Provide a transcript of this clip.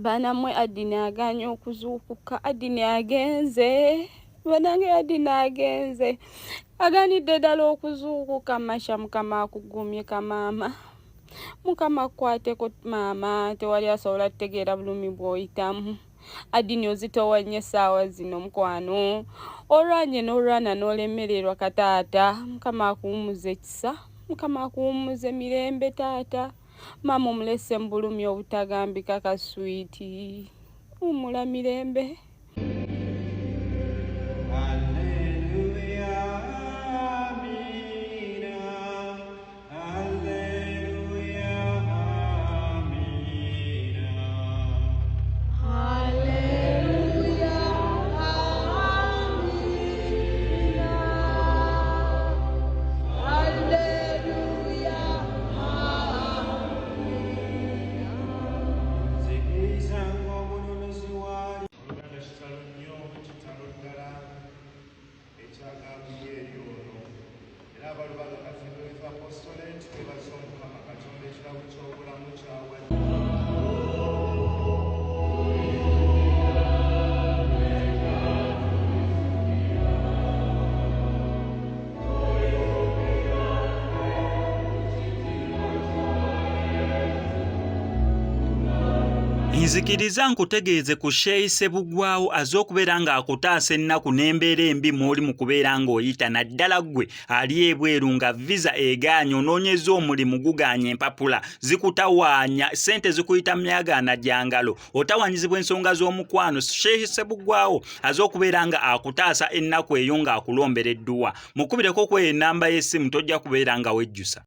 Banamwe Adini aganye okuzuukuka. Adini agenze. Banange Adini agenze. Aganidde ddala okuzuukuka. Masha Mukama akugumye kamaama. Mukama akwateko maama tewali asobola kutegeera bulumi bw'oyitamu. Adini ozitowanye essaawa zino mukwano. Olwanye n'olwana n'olemererwa kataata. Mukama akuwummuze ekisa. Mukama akuwummuze mirembe taata. Mama omulese mu bulumi obutagambika kaswiti. Humula mirembe. Nzikiriza nkutegeeze ku Sheikh Ssebugwawo az'okubeera ng'akutaasa ennaku n'embeera embi mw'oli mu kubeera ng'oyita naddala ggwe ali ebweru nga visa egaanye onoonyeza omulimu gugaanye empapula zikutawaanya ssente zikuyita myagaana gyangalo otawanyizibwa ensonga z'omukwano. Sheikh Ssebugwawo az'okubeera nga akutaasa ennaku eyo ng'akulombera edduwa mukubireko ku ennamba y'essimu tojja kubeera nga wejjusa.